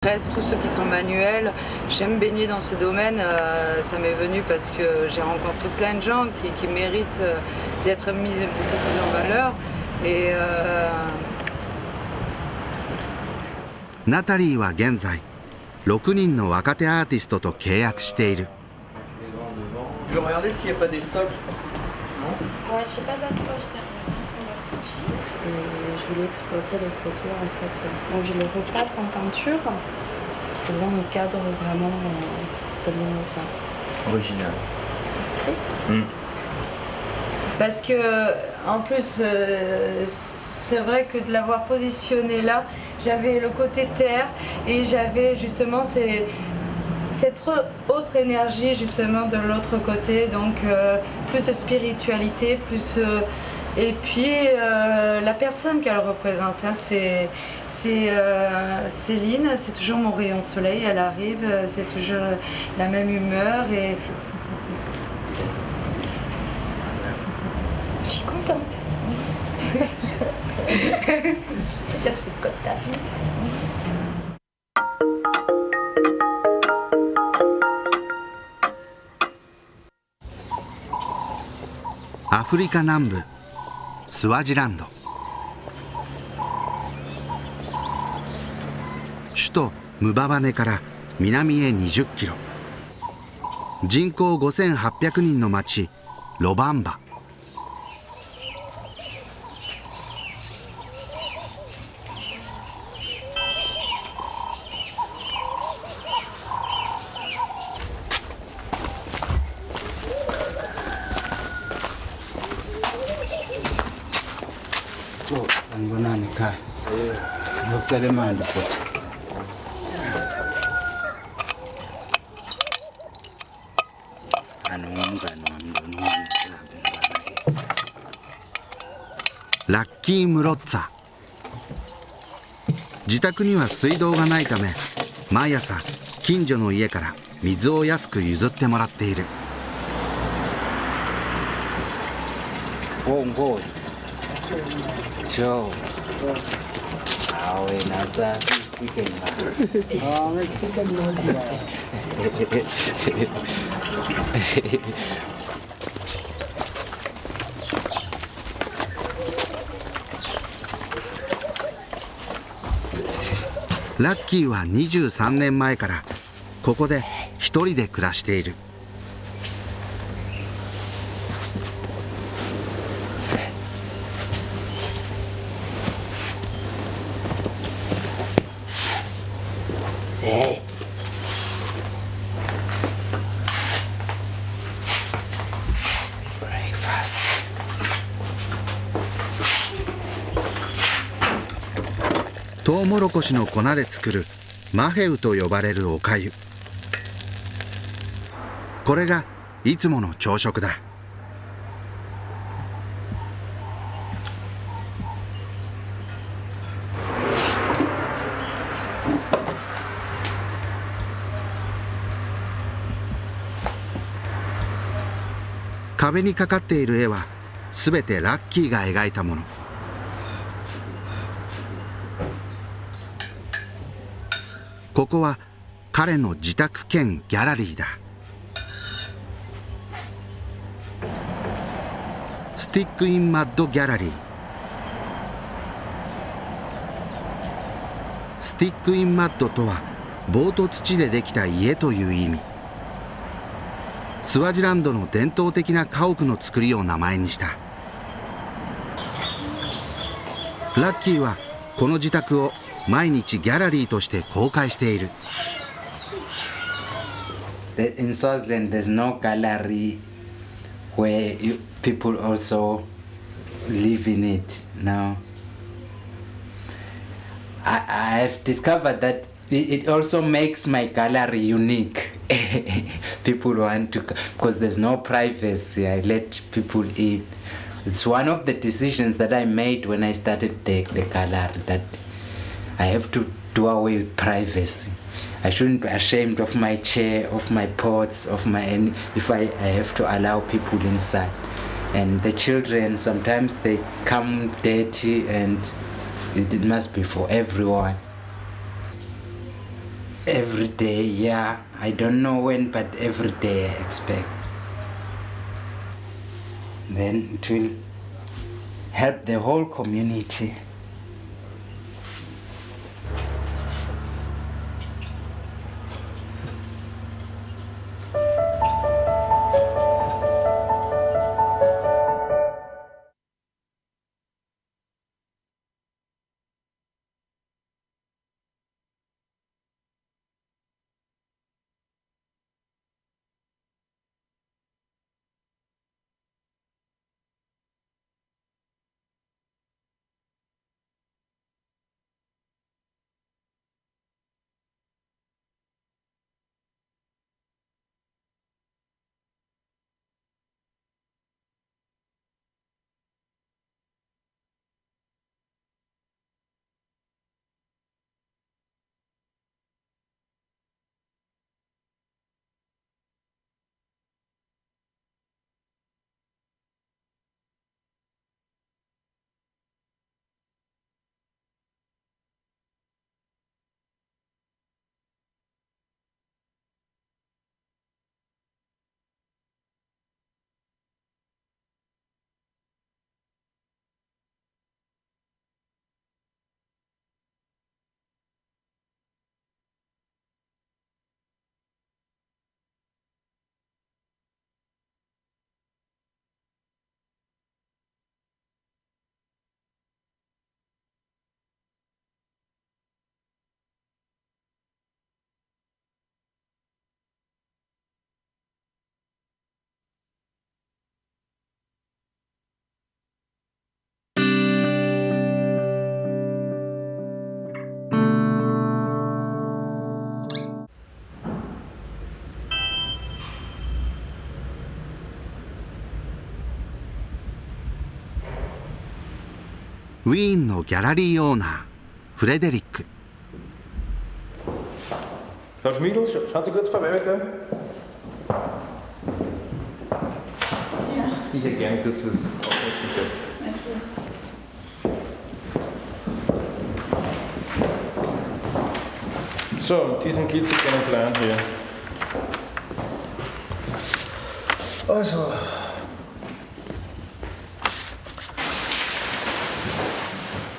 Reste tous ceux qui sont manuels, j'aime baigner dans ce domaine, ça m'est venu parce que j'ai rencontré plein de gens qui méritent d'être mis beaucoup plus en valeur. Et, ナタリーは現在6人の若手アーティストと契約している。Je vais regarder s'il n'y a pas des socles. Ouais, je sais pas d'approche derrière. Et je voulais exploiter les photos en fait. Donc je les repasse en peinture, faisant un cadre vraiment comme ça. Original. C'est prêt parce que en plus c'est vrai que de l'avoir positionné là, j'avais le côté terre et j'avais justement cette autre énergie justement de l'autre côté, donc plus de spiritualité, plus et puis la personne qu'elle représente, hein, c'est Céline, c'est toujours mon rayon de soleil, elle arrive, c'est toujours la même humeur et je suis contente. Je suis contente. アフリカ南部スワジランド。首都ムババネから南へ20キロ、人口5800人の町ロバンバ。ラッキー・ムロッツァ。自宅には水道がないため毎朝近所の家から水を安く譲ってもらっている。ラッキーは23年前からここで一人で暮らしている。トウモロコシの粉で作るマヘウと呼ばれるおかゆ。これがいつもの朝食だ。壁にかかっている絵はすべてラッキーが描いたもの。ここは彼の自宅兼ギャラリーだ。スティック・イン・マッド・ギャラリー。スティック・イン・マッドとは棒と土でできた家という意味。スワジランドの伝統的な家屋の作りを名前にした。ラッキーはこの自宅を毎日ギャラリーとして公開している。In Swaziland, there's no gallery where people also live in it. Now, I have discovered that it also makes my gallery unique. People want to, because there's no privacy, I let people in. It's one of the decisions that I made when I started the gallery, that I have to do away with privacy. I shouldn't be ashamed of my chair, of my pots, of my if I have to allow people inside. And the children, sometimes they come dirty and it must be for everyone. Every day, yeah. I don't know when, but every day I expect. Then it will help the whole community.ウィーンのギャラリーオーナーフレデリック。 Frau Schmiedl, schauen Sie kurz vorbei, bitte. Ja. Ich hätte gerne kurz das Aufmerksamkeit. So, diesen klitzekleinen Plan hier. Also.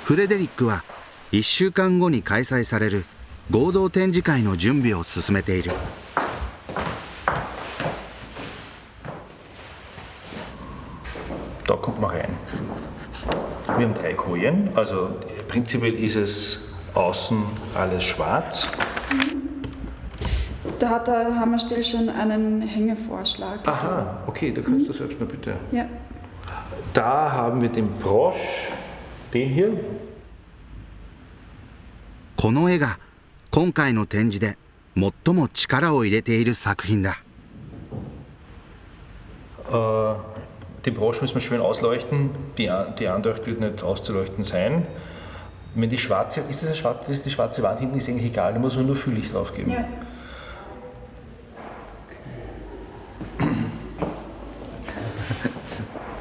フレデリックは1週間後に開催される合同展示会の準備を進めている。 Da kommt man rein. Wir haben 3 Kojen, also prinzipiell ist es außen alles schwarz. Da haben wir still schon einen Hängevorschlag. Aha, okay, da kannst du selbst mal bitte. Ja. Da haben wir den Brosch, den hier. この絵が今回の展示で最も力を入れている作品だ。 Den Brosch müssen wir schön ausleuchten, die Andeucht wird nicht auszuleuchten sein. Wenn die schwarze, ist das die schwarze Wand hinten, ist eigentlich egal, da muss man nur Fülllicht drauf geben. Ja.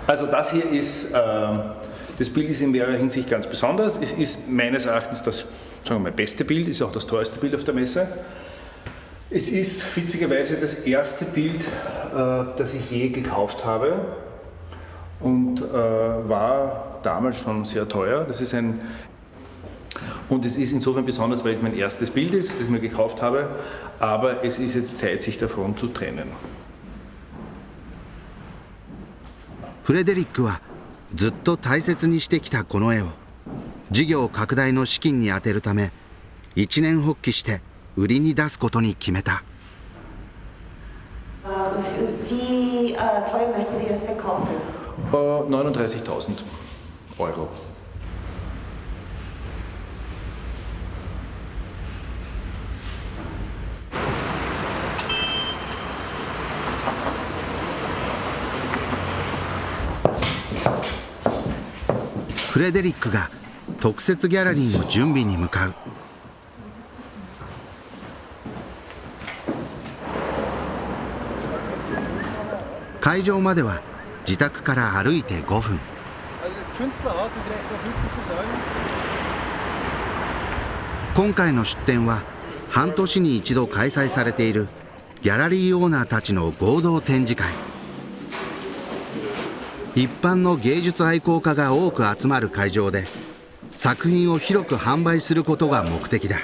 Also das hier ist, das Bild ist in mehrerer Hinsicht ganz besonders. Es ist meines Erachtens das, sagen wir mal, beste Bild, ist auch das teuerste Bild auf der Messe. Es ist witzigerweise das erste Bild, das ich je gekauft habe und war damals schon sehr teuer. Und es ist insofern besonders, weil es mein erstes Bild ist, das ich mir gekauft habe, aber es ist jetzt Zeit, sich davon zu trennen. フレデリックはずっと大切にしてきたこの絵を事業拡大の資金に充てるため一念発起して売りに出すことに決めた。 Wie teuer möchten Sie das verkaufen? 39.000 Euro.フレデリックが特設ギャラリーの準備に向かう。会場までは自宅から歩いて5分。今回の出展は半年に一度開催されているギャラリーオーナーたちの合同展示会。一般の芸術愛好家が多く集まる会場で作品を広く販売することが目的だ。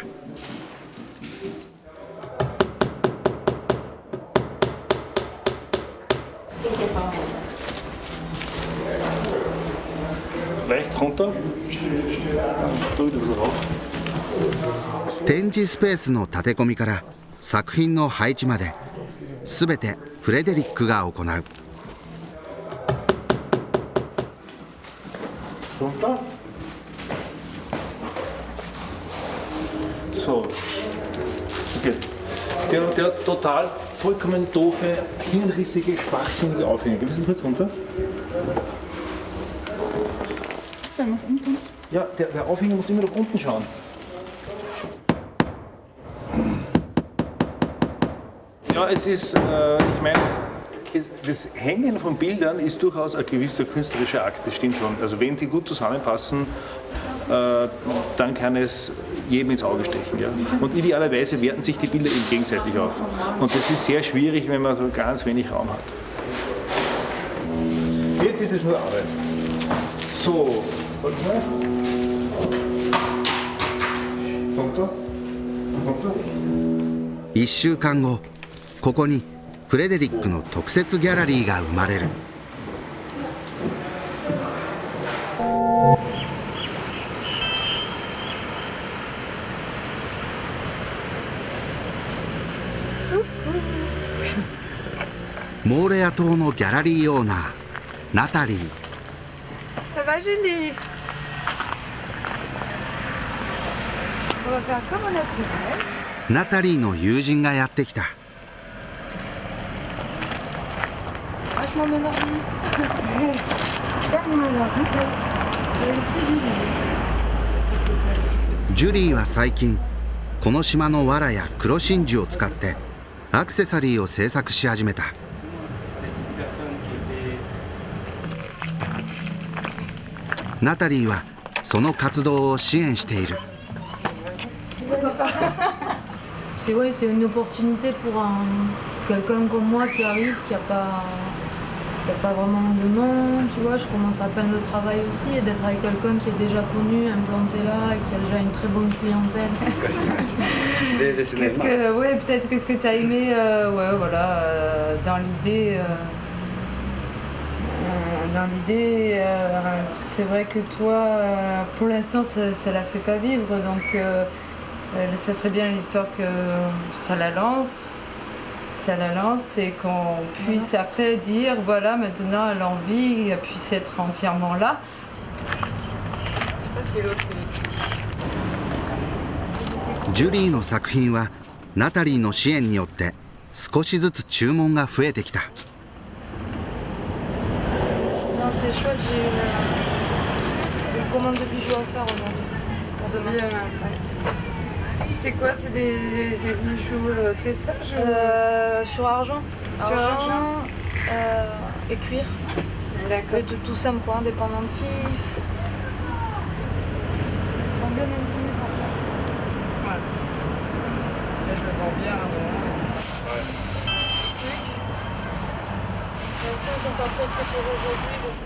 展示スペースの建て込みから作品の配置まで全てフレデリックが行う。So, okay. Der total vollkommen doofe, hinrissige, schwachsinnige Aufhänger. Gehen wir kurz runter. Sollen wir es unten? Ja, der Aufhänger muss immer nach unten schauen. Ja, es ist, ich meine, das Hängen von Bildern ist durchaus ein gewisser künstlerischer Akt, das stimmt schon. Also wenn die gut zusammenpassen, dann kann es jedem ins Auge stechen. Ja? Und idealerweise werten sich die Bilder eben gegenseitig auf. Und das ist sehr schwierig, wenn man so ganz wenig Raum hat. Jetzt ist es nur Arbeit. So, warte mal. Runter. Runter. 1週間後、ここにフレデリックの特設ギャラリーが生まれる。モーレア島のギャラリーオーナー、ナタリー。Ça va, Julie? On va faire comme au naturel. ナタリーの友人がやってきた。ジュリーは最近この島の藁や黒真珠を使ってアクセサリーを製作し始めた。ナタリーはその活動を支援している。C'est une opportunité pour quelqu'un comme moi qui arrive, qui a pas vraiment de nom, tu vois, je commence à peine le travail aussi, et d'être avec quelqu'un qui est déjà connu, implanté là, et qui a déjà une très bonne clientèle. Qu'est-ce que, ouais, peut-être qu'est-ce que tu as aimé, ouais, voilà, dans l'idée. C'est vrai que toi, pour l'instant, ça la fait pas vivre, donc ça serait bien l'histoire que ça la lance et qu'on puisse après dire, voilà, maintenant elle a envie, elle puisse être entièrement là. Je sais pas si l'autre est... ジュリーの作品はナタリーの支援によって少しずつ注文が増えてきた。C'est chouette, j'ai une commande de bijoux à faire aujourd'hui, pour demain. C'est quoi? C'est des bijoux tressage Sur argent. Sur argent et cuir. D'accord. Tout simple quoi, des pendentifs. Ils sont bien imprimés par contre. Ouais. Là je le vends bien. Ouais. De toute façon, ils sont pas pressés pour aujourd'hui. Donc...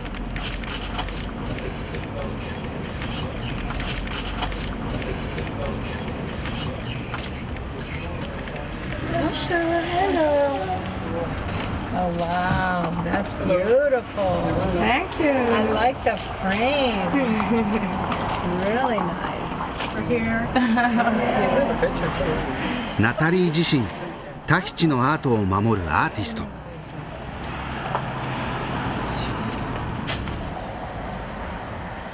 Hello. Oh wow, that's beautiful. Thank you. I like the frame. Really nice. Here. ナタリー自身、タヒチのアートを守るアーティスト。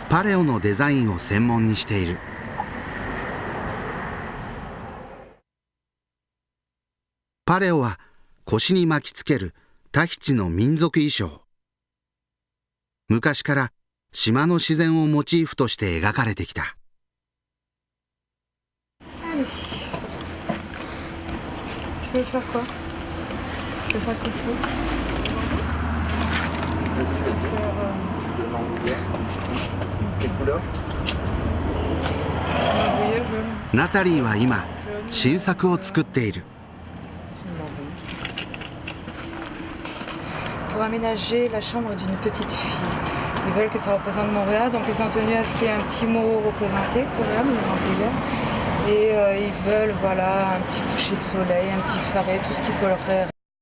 パレオのデザインを専門にしている。パレオは腰に巻きつけるタヒチの民族衣装。昔から島の自然をモチーフとして描かれてきた。Tu veux faire quoi? Tu veux faire tes fous? Quelle couleur? ナタリーは今新作を作っている。 Pour aménager la chambre d'une petite fille. Ils veulent que ça représente Montréal, donc ils ont tenu à ce qu'il y ait un petit mot représenté quand même, Montréal. Et ils veulent voilà, un petit coucher de soleil, un petit faré, tout ce qui peut leur